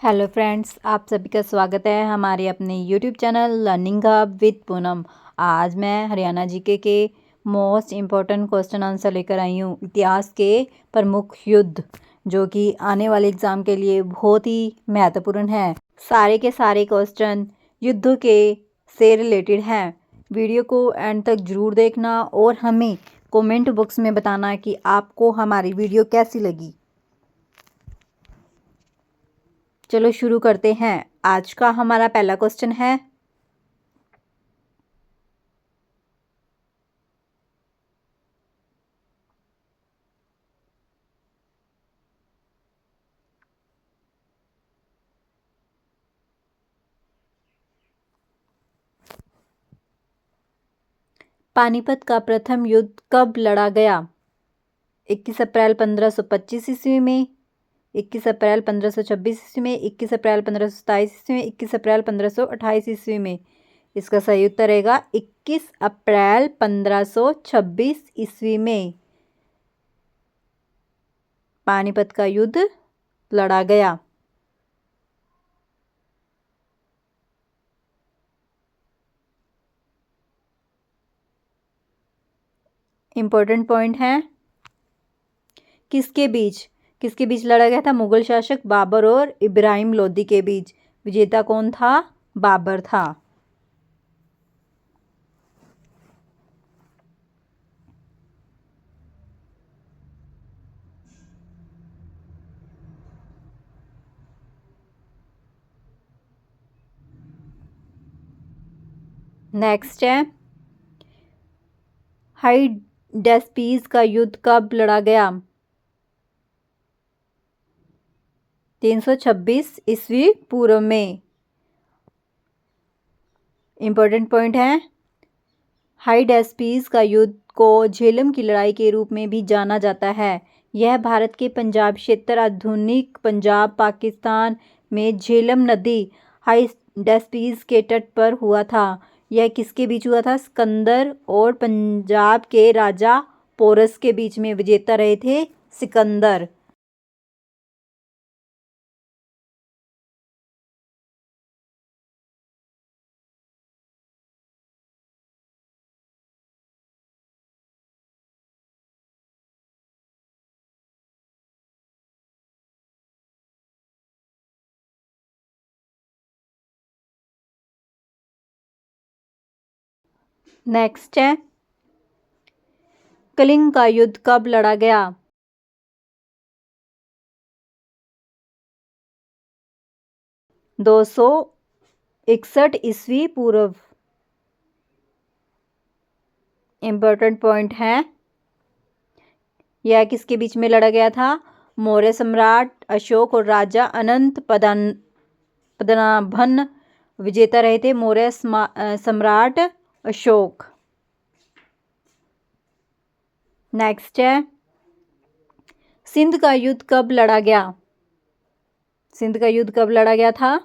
Hello friends, आप सभी का स्वागत है हमारे अपने YouTube channel learning hub with Poonam. आज मैं हरियाणा जीके के मोस्ट इम्पोर्टेंट क्वेश्चन आंसर लेकर आई हूँ। इतिहास के प्रमुख युद्ध जो कि आने वाले एग्ज़ाम के लिए बहुत ही महत्वपूर्ण है। सारे के सारे क्वेश्चन युद्ध के से रिलेटेड हैं। वीडियो को एंड तक ज़रूर देखना और हमें कमेंट बॉक्स में बताना कि आपको हमारी वीडियो कैसी लगी। चलो शुरू करते हैं। आज का हमारा पहला क्वेश्चन है, पानीपत का प्रथम युद्ध कब लड़ा गया? 21 अप्रैल 1525 ईस्वी में, 21 अप्रैल 1526 ईस्वी में, 21 अप्रैल 1527 ईस्वी में, 21 अप्रैल 1528 ईस्वी में। इसका सही उत्तर रहेगा 21 अप्रैल 1526 ईस्वी में पानीपत का युद्ध लड़ा गया। इम्पोर्टेंट पॉइंट है, किसके बीच लड़ा गया था? मुगल शासक बाबर और इब्राहिम लोदी के बीच। विजेता कौन था? बाबर था। नेक्स्ट है, हाइडेस्पीस का युद्ध कब लड़ा गया? 326 ईस्वी पूर्व में। इम्पोर्टेंट पॉइंट है, हाइडेस्पीस का युद्ध को झेलम की लड़ाई के रूप में भी जाना जाता है। यह भारत के पंजाब क्षेत्र, आधुनिक पंजाब, पाकिस्तान में झेलम नदी हाइडेस्पीस के तट पर हुआ था। यह किसके बीच हुआ था? सिकंदर और पंजाब के राजा पोरस के बीच में। विजेता रहे थे सिकंदर। नेक्स्ट है, कलिंग का युद्ध कब लड़ा गया? 261 ईस्वी पूर्व। इम्पोर्टेंट पॉइंट है, यह किसके बीच में लड़ा गया था? मौर्य सम्राट अशोक और राजा अनंत पद्मनाभन। विजेता रहे थे मौर्य सम्राट अशोक। नेक्स्ट है, सिंध का युद्ध कब लड़ा गया? सिंध का युद्ध कब लड़ा गया था?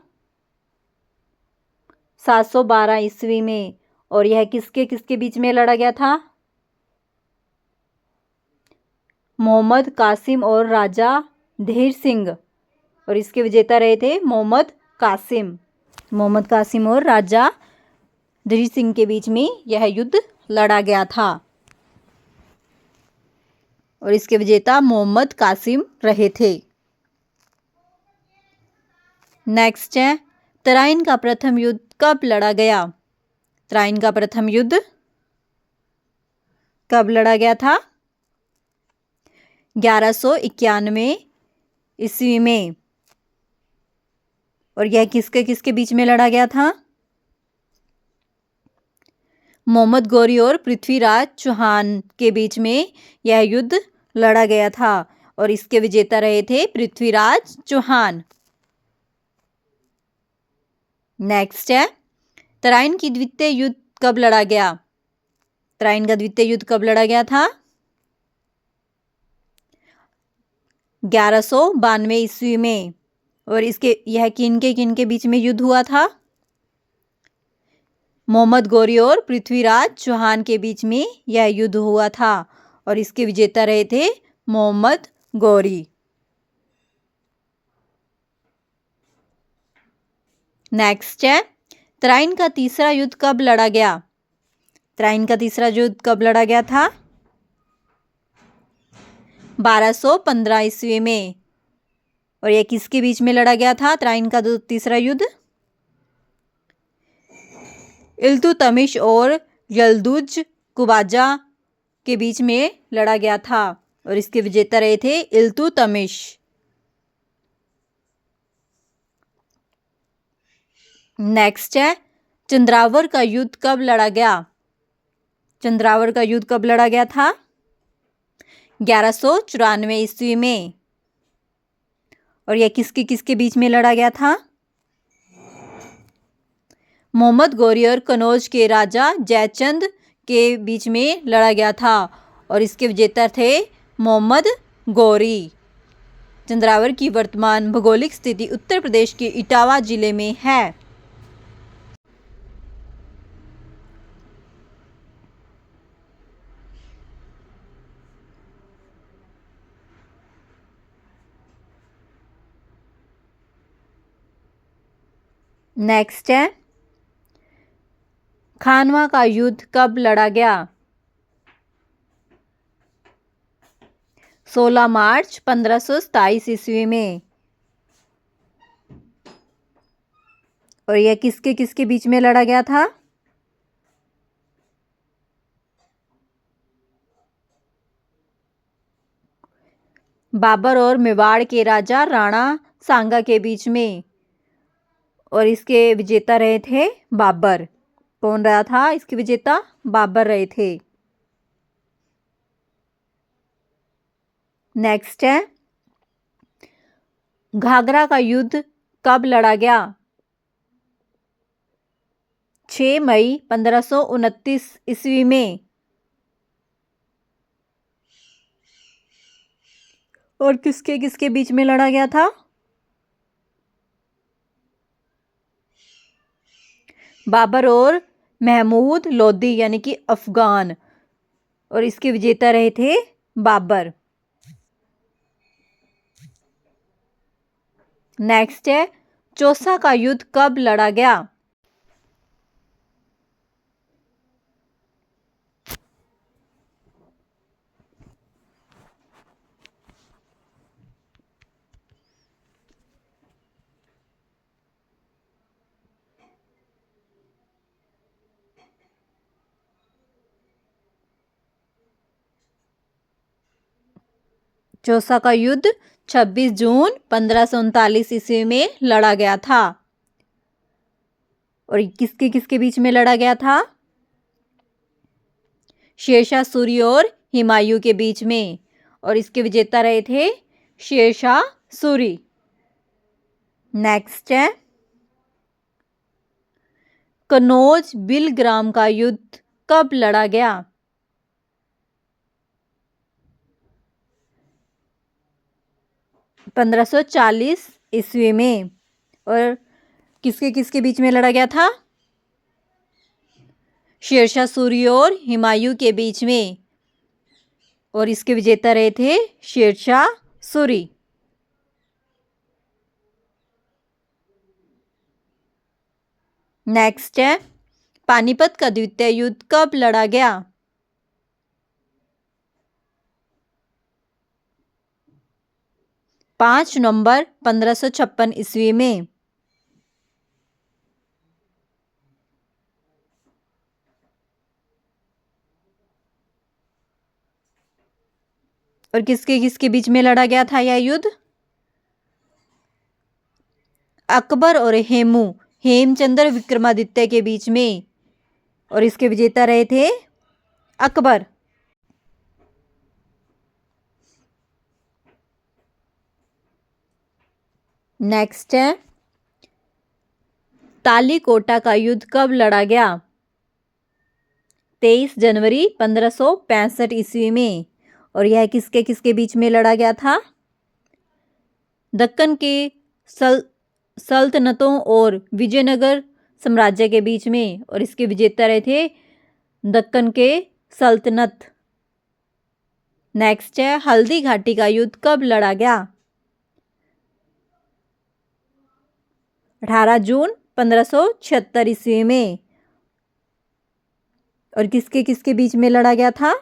712 ईस्वी में। और यह किसके किसके बीच में लड़ा गया था? मोहम्मद कासिम और राजा धीर सिंह। और इसके विजेता रहे थे मोहम्मद कासिम और राजा धीर सिंह के बीच में यह युद्ध लड़ा गया था। और इसके विजेता मोहम्मद कासिम रहे थे। नेक्स्ट है, तराइन का प्रथम युद्ध कब लड़ा गया? तराइन का प्रथम युद्ध कब लड़ा गया था? 1191 ईस्वी में। और यह किसके किसके बीच में लड़ा गया था? मोहम्मद गौरी और पृथ्वीराज चौहान के बीच में यह युद्ध लड़ा गया था। और इसके विजेता रहे थे पृथ्वीराज चौहान। नेक्स्ट है, तराइन की द्वितीय युद्ध कब लड़ा गया? तराइन का द्वितीय युद्ध कब लड़ा गया था? 1192 ईस्वी में। और यह किन के बीच में युद्ध हुआ था? मोहम्मद गौरी और पृथ्वीराज चौहान के बीच में यह युद्ध हुआ था। और इसके विजेता रहे थे मोहम्मद गौरी। नेक्स्ट है, तराइन का तीसरा युद्ध कब लड़ा गया? तराइन का तीसरा युद्ध कब लड़ा गया था? 1215 ईस्वी में। और यह किसके बीच में लड़ा गया था तराइन का तीसरा युद्ध? इल्तुतमिश और यल्दुज कुबाजा के बीच में लड़ा गया था और इसके विजेता रहे थे इल्तुतमिश। नेक्स्ट है, चंद्रावर का युद्ध कब लड़ा गया? चंद्रावर का युद्ध कब लड़ा गया था? 1194 ईस्वी में। और यह किसके किसके बीच में लड़ा गया था? मोहम्मद गौरी और कनौज के राजा जयचंद के बीच में लड़ा गया था और इसके विजेता थे मोहम्मद गौरी। चंद्रावर की वर्तमान भौगोलिक स्थिति उत्तर प्रदेश के इटावा जिले में है। नेक्स्ट है, खानवा का युद्ध कब लड़ा गया? 16 मार्च 1527 ईस्वी में। और यह किसके किसके बीच में लड़ा गया था? बाबर और मेवाड़ के राजा राणा सांगा के बीच में। और इसके विजेता रहे थे बाबर। कौन रहा था इसके विजेता? बाबर रहे थे। नेक्स्ट है, घाघरा का युद्ध कब लड़ा गया? 6 मई 1529 ईस्वी में। और किसके किसके बीच में लड़ा गया था? बाबर और महमूद लोदी यानी कि अफगान। और इसके विजेता रहे थे बाबर। नेक्स्ट है, चौसा का युद्ध कब लड़ा गया? चौसा का युद्ध 26 जून 1539 ईस्वी में लड़ा गया था। और किसके किसके बीच में लड़ा गया था? शेरशाह सूरी और हुमायूं के बीच में। और इसके विजेता रहे थे शेरशाह सूरी। नेक्स्ट है, कनौज बिलग्राम का युद्ध कब लड़ा गया? 1540 ईस्वी में। और किसके किसके बीच में लड़ा गया था? शेरशाह सूरी और हुमायूं के बीच में। और इसके विजेता रहे थे शेरशाह सूरी। नेक्स्ट है, पानीपत का द्वितीय युद्ध कब लड़ा गया? 5 नवंबर 1556 ईस्वी में। और किसके किसके बीच में लड़ा गया था यह युद्ध? अकबर और हेमचंद्र विक्रमादित्य के बीच में। और इसके विजेता रहे थे अकबर। नेक्स्ट है, तालीकोटा का युद्ध कब लड़ा गया? 23 जनवरी 1565 ईस्वी में। और यह किसके किसके बीच में लड़ा गया था? दक्कन के सल्तनतों और विजयनगर साम्राज्य के बीच में। और इसके विजेता रहे थे दक्कन के सल्तनत। नेक्स्ट है, हल्दी घाटी का युद्ध कब लड़ा गया? 18 जून 1576 ईस्वी में। और किसके किसके बीच में लड़ा गया था?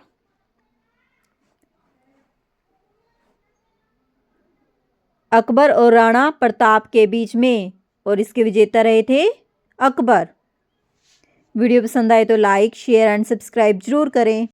अकबर और राणा प्रताप के बीच में, और इसके विजेता रहे थे अकबर। वीडियो पसंद आए तो लाइक, शेयर एंड सब्सक्राइब जरूर करें।